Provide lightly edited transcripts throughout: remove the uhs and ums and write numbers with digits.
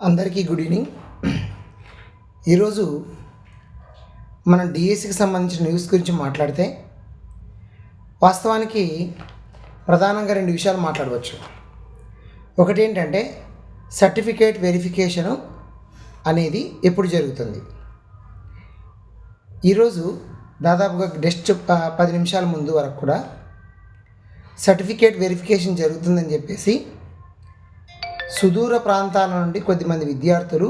అందరికీ good evening. ఈరోజు మనం డిఎస్సికి సంబంధించిన న్యూస్ గురించి మాట్లాడితే వాస్తవానికి ప్రధానంగా రెండు విషయాలు మాట్లాడవచ్చు. ఒకటి ఏంటంటే సర్టిఫికేట్ వెరిఫికేషను అనేది ఎప్పుడు జరుగుతుంది. ఈరోజు దాదాపుగా జస్ట్ 10 నిమిషాల ముందు వరకు కూడా సర్టిఫికేట్ వెరిఫికేషన్ జరుగుతుందని చెప్పేసి సుదూర ప్రాంతాల నుండి కొద్దిమంది విద్యార్థులు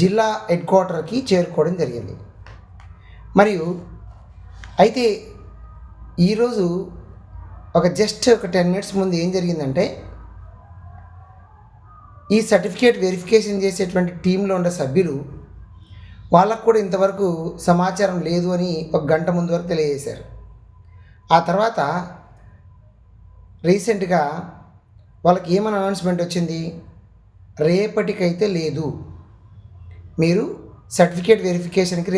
జిల్లా హెడ్ క్వార్టర్కి చేరుకోవడం జరిగింది. మరియు అయితే ఈరోజు జస్ట్ ఒక 10 మినిట్స్ ముందు ఏం జరిగిందంటే ఈ సర్టిఫికేట్ వెరిఫికేషన్ చేసేటువంటి టీంలో ఉండే సభ్యులు వాళ్ళకు కూడా ఇంతవరకు సమాచారం లేదు అని 1 గంట ముందు వరకు తెలియజేశారు. ఆ తర్వాత రీసెంట్గా వాళ్ళకి ఏమైనా అనౌన్స్మెంట్ వచ్చింది, రేపటికైతే లేదు, మీరు సర్టిఫికేట్ వెరిఫికేషన్కి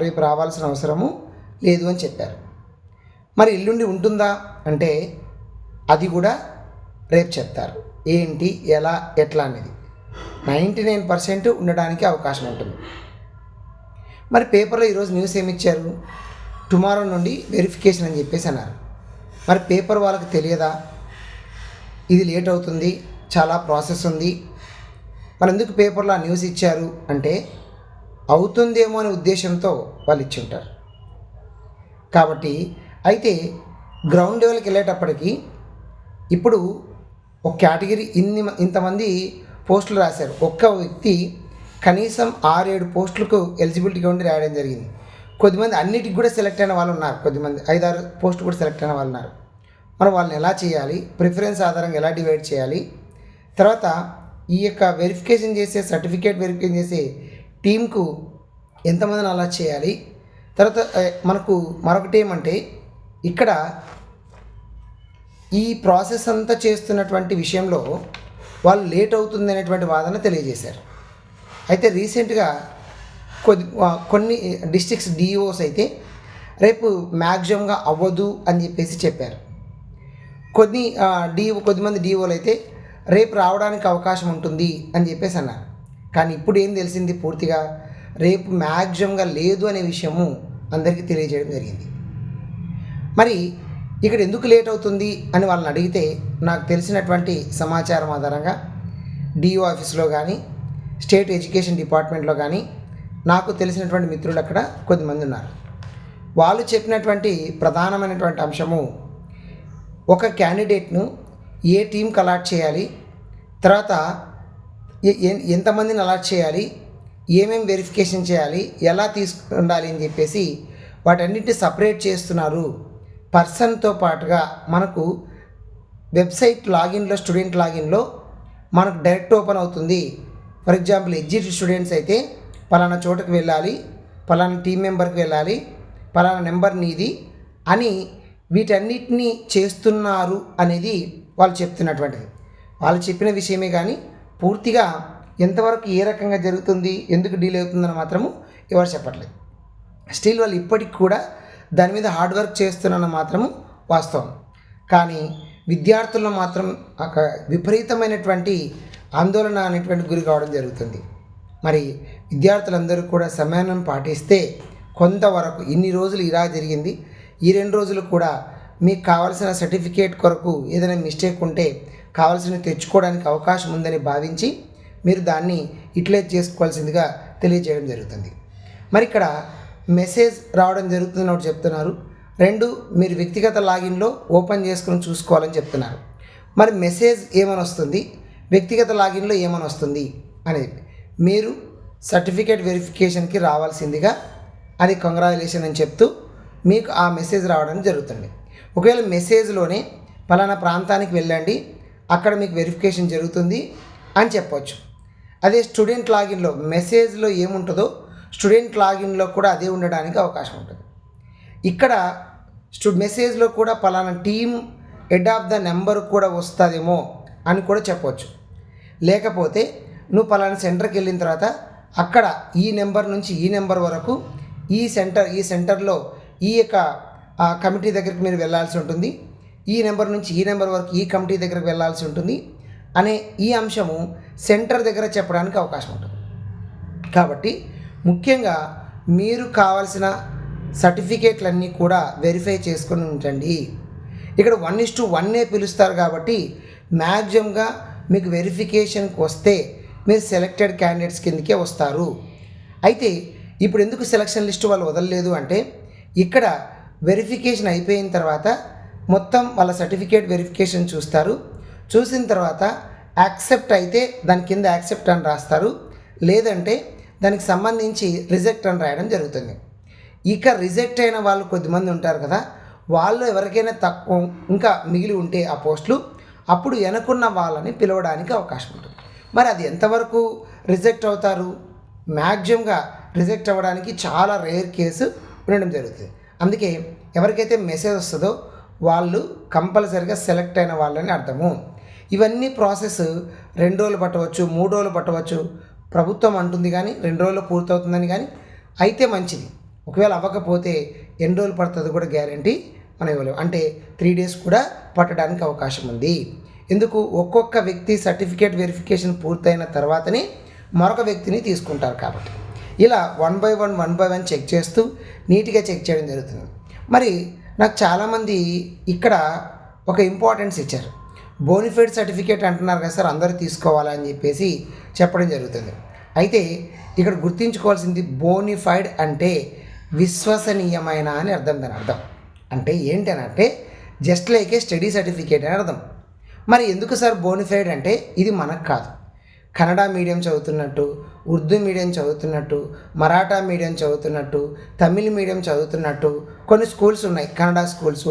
రేపు రావాల్సిన అవసరము లేదు అని చెప్పారు. మరి ఎల్లుండి ఉంటుందా అంటే అది కూడా రేపు చెప్తారు. ఏంటి, ఎలా, ఎట్లా అనేది 99% ఉండడానికి అవకాశం ఉంటుంది. మరి పేపర్లో ఈరోజు న్యూస్ ఏమి ఇచ్చారు, టుమారో నుండి వెరిఫికేషన్ అని చెప్పేసి అన్నారు. మరి పేపర్ వాళ్ళకి తెలియదా, ఇది లేట్ అవుతుంది, చాలా ప్రాసెస్ ఉంది, మరి ఎందుకు పేపర్లో ఆ న్యూస్ ఇచ్చారు అంటే అవుతుందేమో అనే ఉద్దేశంతో వాళ్ళు ఇచ్చి ఉంటారు. కాబట్టి అయితే గ్రౌండ్ లెవెల్కి వెళ్ళేటప్పటికి ఇప్పుడు ఒక కేటగిరీ ఇంతమంది పోస్టులు రాశారు. ఒక్క వ్యక్తి కనీసం 6-7 పోస్టులకు ఎలిజిబిలిటీగా ఉండి రాయడం జరిగింది. కొద్దిమంది అన్నిటికి కూడా సెలెక్ట్ అయిన వాళ్ళు ఉన్నారు, కొద్దిమంది 5-6 పోస్టులు కూడా సెలెక్ట్ అయిన వాళ్ళు ఉన్నారు. మనం వాళ్ళని ఎలా చేయాలి, ప్రిఫరెన్స్ ఆధారంగా ఎలా డివైడ్ చేయాలి, తర్వాత ఈ యొక్క వెరిఫికేషన్ చేసే సర్టిఫికేట్ వెరిఫికేషన్ చేసే టీంకు ఎంతమందిని అలా చేయాలి. తర్వాత మనకు మరొకటి ఏమంటే ఇక్కడ ఈ ప్రాసెస్ అంతా చేస్తున్నటువంటి విషయంలో వాళ్ళు లేట్ అవుతుంది అనేటువంటి వాదన తెలియజేశారు. అయితే రీసెంట్గా కొన్ని డిస్ట్రిక్ట్స్ డిఓస్ అయితే రేపు మ్యాక్సిమంగా అవ్వదు అని చెప్పేసి చెప్పారు. కొద్దిమంది డిఓలు అయితే రేపు రావడానికి అవకాశం ఉంటుంది అని చెప్పేసి అన్నారు. కానీ ఇప్పుడు ఏం తెలిసింది, పూర్తిగా రేపు మ్యాక్సిమంగా లేదు అనే విషయము అందరికీ తెలియజేయడం జరిగింది. మరి ఇక్కడ ఎందుకు లేట్ అవుతుంది అని వాళ్ళని అడిగితే నాకు తెలిసినటువంటి సమాచారం ఆధారంగా డిఓ ఆఫీస్లో కానీ స్టేట్ ఎడ్యుకేషన్ డిపార్ట్మెంట్లో కానీ నాకు తెలిసినటువంటి మిత్రులు అక్కడ కొద్దిమంది ఉన్నారు. వాళ్ళు చెప్పినటువంటి ప్రధానమైనటువంటి అంశము, ఒక క్యాండిడేట్ను ఏ టీంకి అలాట్ చేయాలి, తర్వాత ఎంతమందిని అలాట్ చేయాలి, ఏమేమి వెరిఫికేషన్ చేయాలి, ఎలా ఉండాలి అని చెప్పేసి వాటన్నిటిని సపరేట్ చేస్తున్నారు. పర్సన్తో పాటుగా మనకు వెబ్సైట్ లాగిన్లో, స్టూడెంట్ లాగిన్లో మనకు డైరెక్ట్ ఓపెన్ అవుతుంది. ఫర్ ఎగ్జాంపుల్ ఎడ్జిట్ స్టూడెంట్స్ అయితే పలానా చోటుకు వెళ్ళాలి, పలానా టీం మెంబర్కి వెళ్ళాలి, పలానా నెంబర్ నీది అని వీటన్నిటినీ చేస్తున్నారు అనేది వాళ్ళు చెప్తున్నటువంటిది. వాళ్ళు చెప్పిన విషయమే కానీ పూర్తిగా ఎంతవరకు ఏ రకంగా జరుగుతుంది, ఎందుకు డీలే అవుతుందని మాత్రము ఎవరు చెప్పట్లేదు. స్టిల్ వాళ్ళు ఇప్పటికి కూడా దాని మీద హార్డ్ వర్క్ చేస్తున్నారని మాత్రము వాస్తవం. కానీ విద్యార్థుల్లో మాత్రం ఒక విపరీతమైనటువంటి ఆందోళన అనేటువంటి గురి కావడం జరుగుతుంది. మరి విద్యార్థులందరూ కూడా సమయాన్ని పాటిస్తే కొంతవరకు ఇన్ని రోజులు ఇలా జరిగింది, ఈ 2 రోజులు కూడా మీకు కావాల్సిన సర్టిఫికేట్ కొరకు ఏదైనా మిస్టేక్ ఉంటే కావాల్సినవి తెచ్చుకోవడానికి అవకాశం ఉందని భావించి మీరు దాన్ని యూటిలైజ్ చేసుకోవాల్సిందిగా తెలియజేయడం జరుగుతుంది. మరి ఇక్కడ మెసేజ్ రావడం జరుగుతుందని ఒకటి చెప్తున్నారు, 2 మీరు వ్యక్తిగత లాగిన్లో ఓపెన్ చేసుకొని చూసుకోవాలని చెప్తున్నారు. మరి మెసేజ్ ఏమని వస్తుంది, వ్యక్తిగత లాగిన్లో ఏమని వస్తుంది అనేది మీరు సర్టిఫికేట్ వెరిఫికేషన్కి రావాల్సిందిగా అది కంగ్రాచులేషన్ అని చెప్తూ మీకు ఆ మెసేజ్ రావడం జరుగుతుంది. ఒకవేళ మెసేజ్లోనే పలానా ప్రాంతానికి వెళ్ళండి, అక్కడ మీకు వెరిఫికేషన్ జరుగుతుంది అని చెప్పవచ్చు. అదే స్టూడెంట్ లాగిన్లో మెసేజ్లో ఏముంటుందో స్టూడెంట్ లాగిన్లో కూడా అదే ఉండడానికి అవకాశం ఉంటుంది. ఇక్కడ మెసేజ్లో కూడా పలానా team head of the number కూడా వస్తుందేమో అని కూడా చెప్పవచ్చు. లేకపోతే నువ్వు పలానా సెంటర్కి వెళ్ళిన తర్వాత అక్కడ ఈ నెంబర్ నుంచి ఈ నెంబర్ వరకు ఈ సెంటర్లో ఈ యొక్క కమిటీ దగ్గరికి మీరు వెళ్ళాల్సి ఉంటుంది, ఈ నెంబర్ నుంచి ఈ నెంబర్ వరకు ఈ కమిటీ దగ్గరికి వెళ్ళాల్సి ఉంటుంది అనే ఈ అంశము సెంటర్ దగ్గర చెప్పడానికి అవకాశం ఉంటుంది. కాబట్టి ముఖ్యంగా మీరు కావాల్సిన సర్టిఫికేట్లన్నీ కూడా వెరిఫై చేసుకొని ఉంచండి. ఇక్కడ 1:1 పిలుస్తారు కాబట్టి మ్యాక్సిమంగా మీకు వెరిఫికేషన్కి వస్తే మీరు సెలెక్టెడ్ క్యాండిడేట్స్ కిందకే వస్తారు. అయితే ఇప్పుడు ఎందుకు సెలక్షన్ లిస్ట్ వాళ్ళు వదలలేదు అంటే ఇక్కడ వెరిఫికేషన్ అయిపోయిన తర్వాత మొత్తం వాళ్ళ సర్టిఫికేట్ వెరిఫికేషన్ చూస్తారు. చూసిన తర్వాత యాక్సెప్ట్ అయితే దాని కింద యాక్సెప్ట్ అని రాస్తారు, లేదంటే దానికి సంబంధించి రిజెక్ట్ అని రాయడం జరుగుతుంది. ఇక రిజెక్ట్ అయిన వాళ్ళు కొద్దిమంది ఉంటారు కదా, వాళ్ళు ఎవరికైనా తక్కువ ఇంకా మిగిలి ఉంటే ఆ పోస్టులు అప్పుడు వెనుకున్న వాళ్ళని పిలవడానికి అవకాశం ఉంటుంది. మరి అది ఎంతవరకు రిజెక్ట్ అవుతారు? మ్యాక్సిమంగా రిజెక్ట్ అవ్వడానికి చాలా రేర్ కేసు ఉండడం జరుగుతుంది. అందుకే ఎవరికైతే మెసేజ్ వస్తుందో వాళ్ళు కంపల్సరిగా సెలెక్ట్ అయిన వాళ్ళని అర్థము. ఇవన్నీ ప్రాసెస్ 2 రోజులు పట్టవచ్చు, 3 రోజులు పట్టవచ్చు. ప్రభుత్వం అంటుంది కానీ 2 రోజుల్లో పూర్తవుతుందని, కానీ అయితే మంచిది. ఒకవేళ అవ్వకపోతే ఎన్ని రోజులు పడుతుంది కూడా గ్యారంటీ మనం ఇవ్వలేము. అంటే 3 days కూడా పట్టడానికి అవకాశం ఉంది. ఎందుకు? ఒక్కొక్క వ్యక్తి సర్టిఫికేట్ వెరిఫికేషన్ పూర్తయిన తర్వాతనే మరొక వ్యక్తిని తీసుకుంటారు కాబట్టి ఇలా 1 by 1 చెక్ చేస్తూ నీట్గా చెక్ చేయడం జరుగుతుంది. మరి నాకు చాలామంది ఇక్కడ ఒక ఇంపార్టెన్స్ ఇచ్చారు. బోనిఫైడ్ సర్టిఫికేట్ అంటున్నారు కదా సార్, అందరూ తీసుకోవాలని చెప్పేసి చెప్పడం జరుగుతుంది. అయితే ఇక్కడ గుర్తుంచుకోవాల్సింది బోనిఫైడ్ అంటే విశ్వసనీయమైన అని అర్థం. దాని అర్థం అంటే ఏంటి అని అంటే జస్ట్ లైక్ ఏ స్టడీ సర్టిఫికేట్ అని అర్థం. మరి ఎందుకు సార్ బోనిఫైడ్ అంటే? ఇది మనకు కాదు. కన్నడ మీడియం చదువుతున్నట్టు, ఉర్దూ మీడియం చదువుతున్నట్టు, మరాఠా మీడియం చదువుతున్నట్టు, తమిళ్ మీడియం చదువుతున్నట్టు కొన్ని స్కూల్స్ ఉన్నాయి, కన్నడ స్కూల్స్,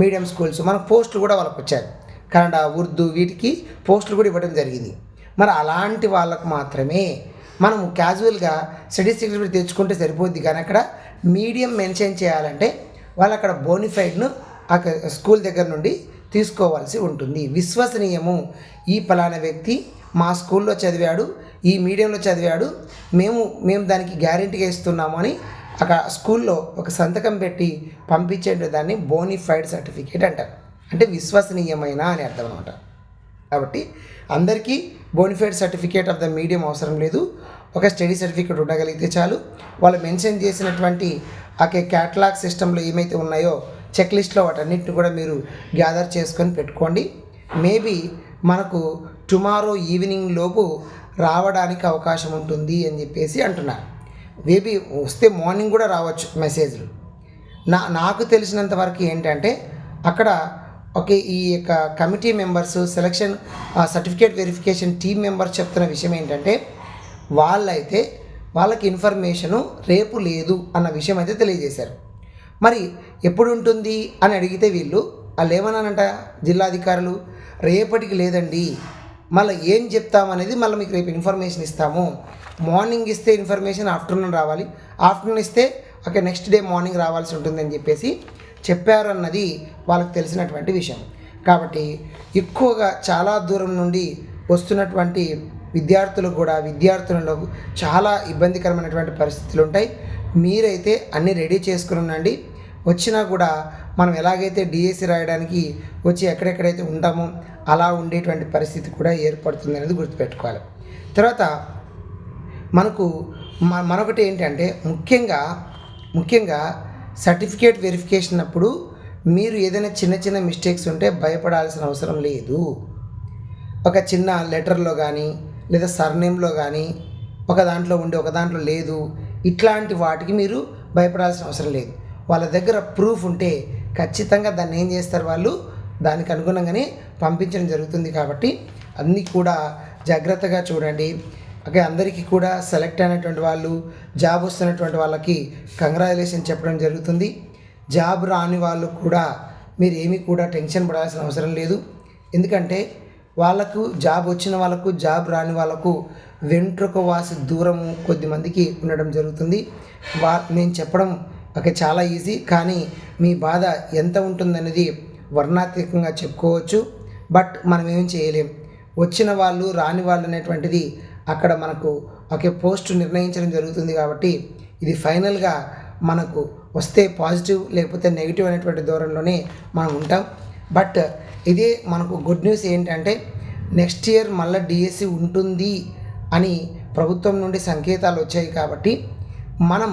మీడియం స్కూల్స్. మనకు పోస్టులు కూడా వాళ్ళకు వచ్చాయి. కన్నడ, ఉర్దూ వీటికి పోస్టులు కూడా ఇవ్వడం జరిగింది. మరి అలాంటి వాళ్ళకు మాత్రమే మనము క్యాజువల్గా స్టడీ సర్టిఫికేట్ తెచ్చుకుంటే సరిపోద్ది. కానీ అక్కడ మీడియం మెన్షన్ చేయాలంటే వాళ్ళు అక్కడ బోనిఫైడ్ను ఆ స్కూల్ దగ్గర నుండి తీసుకోవాల్సి ఉంటుంది. విశ్వసనీయము, ఈ పలానా వ్యక్తి మా స్కూల్లో చదివాడు, ఈ మీడియంలో చదివాడు, మేము దానికి గ్యారెంటీగా ఇస్తున్నాము అని అక్కడ స్కూల్లో ఒక సంతకం పెట్టి పంపించే దాన్ని బోనిఫైడ్ సర్టిఫికేట్ అంటారు. అంటే విశ్వసనీయమైన అని అర్థం అనమాట. కాబట్టి అందరికీ bona fide certificate of the medium అవసరం లేదు. ఒక స్టడీ సర్టిఫికేట్ ఉండగలిగితే చాలు. వాళ్ళు మెన్షన్ చేసినటువంటి ఆ క్యాటలాగ్ సిస్టంలో ఏమైతే ఉన్నాయో చెక్ లిస్ట్లో వాటన్నిటిని కూడా మీరు గ్యాదర్ చేసుకొని పెట్టుకోండి. మేబీ మనకు టుమారో ఈవినింగ్ లోపు రావడానికి అవకాశం ఉంటుంది అని చెప్పేసి అంటున్నారు. మేబీ వస్తే మార్నింగ్ కూడా రావచ్చు మెసేజ్లు. నాకు తెలిసినంత వరకు ఏంటంటే అక్కడ ఈ యొక్క committee members, selection certificate verification team members చెప్తున్న విషయం ఏంటంటే వాళ్ళకి ఇన్ఫర్మేషను రేపు లేదు అన్న విషయం అయితే తెలియజేశారు. మరి ఎప్పుడు ఉంటుంది అని అడిగితే వాళ్ళు ఏమన్నానంట జిల్లాధికారులు, రేపటికి లేదండి, మళ్ళీ ఏం చెప్తామనేది మళ్ళీ మీకు రేపు ఇన్ఫర్మేషన్ ఇస్తాము. మార్నింగ్ ఇస్తే ఇన్ఫర్మేషన్ ఆఫ్టర్నూన్ రావాలి, ఆఫ్టర్నూన్ ఇస్తే నెక్స్ట్ డే మార్నింగ్ రావాల్సి ఉంటుందని చెప్పేసి చెప్పారు అన్నది వాళ్ళకి తెలిసినటువంటి విషయం. కాబట్టి ఎక్కువగా చాలా దూరం నుండి వస్తున్నటువంటి విద్యార్థులకు చాలా ఇబ్బందికరమైనటువంటి పరిస్థితులు ఉంటాయి. మీరైతే అన్నీ రెడీ చేసుకుని ఉండండి. వచ్చినా కూడా మనం ఎలాగైతే డిఎస్సి రాయడానికి వచ్చి ఎక్కడెక్కడైతే ఉంటామో అలా ఉండేటువంటి పరిస్థితి కూడా ఏర్పడుతుంది అనేది గుర్తుపెట్టుకోవాలి. తర్వాత మనొకటి ఏంటంటే ముఖ్యంగా సర్టిఫికేట్ వెరిఫికేషన్ అప్పుడు మీరు ఏదైనా చిన్న మిస్టేక్స్ ఉంటే భయపడాల్సిన అవసరం లేదు. ఒక చిన్న లెటర్లో కానీ లేదా సర్నేమ్లో కానీ ఒక దాంట్లో ఉండి ఒక దాంట్లో లేదు, ఇట్లాంటి వాటికి మీరు భయపడాల్సిన అవసరం లేదు. వాళ్ళ దగ్గర ప్రూఫ్ ఉంటే ఖచ్చితంగా దాన్ని ఏం చేస్తారు, వాళ్ళు దానికి అనుగుణంగానే పంపించడం జరుగుతుంది. కాబట్టి అన్నీ కూడా జాగ్రత్తగా చూడండి. అందరికీ కూడా సెలెక్ట్ అయినటువంటి వాళ్ళు, జాబ్ వస్తున్నటువంటి వాళ్ళకి కంగ్రాచులేషన్ చెప్పడం జరుగుతుంది. జాబ్ రాని వాళ్ళు కూడా మీరు ఏమీ కూడా టెన్షన్ పడాల్సిన అవసరం లేదు. ఎందుకంటే వాళ్ళకు జాబ్ వచ్చిన వాళ్ళకు, జాబ్ రాని వాళ్ళకు వెంట్రుక వాసి దూరము కొద్దిమందికి ఉండడం జరుగుతుంది. నేను చెప్పడం చాలా ఈజీ, కానీ మీ బాధ ఎంత ఉంటుందనేది వర్ణాత్మకంగా చెప్పుకోవచ్చు. బట్ మనం ఏం చేయలేం. వచ్చిన వాళ్ళు రాని వాళ్ళు అనేటువంటిది అక్కడ మనకు పోస్ట్ నిర్ణయించడం జరుగుతుంది. కాబట్టి ఇది ఫైనల్గా మనకు వస్తే పాజిటివ్ లేకపోతే నెగిటివ్ అనేటువంటి దూరంలోనే మనం ఉంటాం. బట్ ఇదే మనకు గుడ్ న్యూస్ ఏంటంటే నెక్స్ట్ ఇయర్ మళ్ళీ డిఎస్సి ఉంటుంది అని ప్రభుత్వం నుండి సంకేతాలు వచ్చాయి కాబట్టి మనం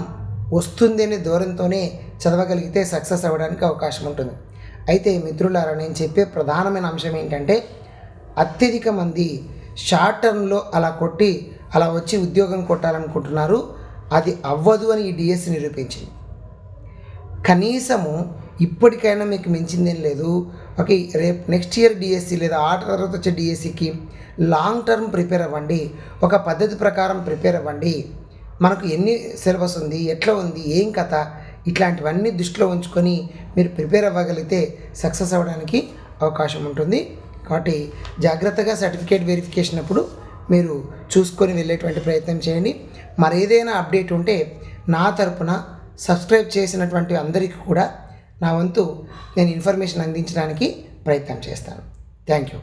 వస్తుంది అనే ధోరణితోనే చదవగలిగితే సక్సెస్ అవ్వడానికి అవకాశం ఉంటుంది. అయితే మిత్రులారా, నేను చెప్పే ప్రధానమైన అంశం ఏంటంటే అత్యధిక మంది షార్ట్ టర్మ్లో అలా కొట్టి అలా వచ్చి ఉద్యోగం కొట్టాలనుకుంటున్నారు. అది అవ్వదు అని ఈ డిఎస్సి నిరూపించింది. కనీసము ఇప్పటికైనా మీకు మించిందేం లేదు. ఓకే, రేపు నెక్స్ట్ ఇయర్ డిఎస్సి లేదా ఆ తర్వాత వచ్చే డిఎస్సికి లాంగ్ టర్మ్ ప్రిపేర్ అవ్వండి. ఒక పద్ధతి ప్రకారం ప్రిపేర్ అవ్వండి. మనకు ఎన్ని సిలబస్ ఉంది, ఎట్లా ఉంది, ఏం కథ, ఇట్లాంటివన్నీ దృష్టిలో ఉంచుకొని మీరు ప్రిపేర్ అవ్వగలిగితే సక్సెస్ అవ్వడానికి అవకాశం ఉంటుంది. కాబట్టి జాగ్రత్తగా సర్టిఫికేట్ వెరిఫికేషన్ అప్పుడు మీరు చూసుకొని వెళ్ళేటువంటి ప్రయత్నం చేయండి. మరేదైనా అప్డేట్ ఉంటే నా తరపున సబ్స్క్రైబ్ చేసినటువంటి అందరికీ కూడా నా వంతు నేను ఇన్ఫర్మేషన్ అందించడానికి ప్రయత్నం చేస్తాను. Thank you.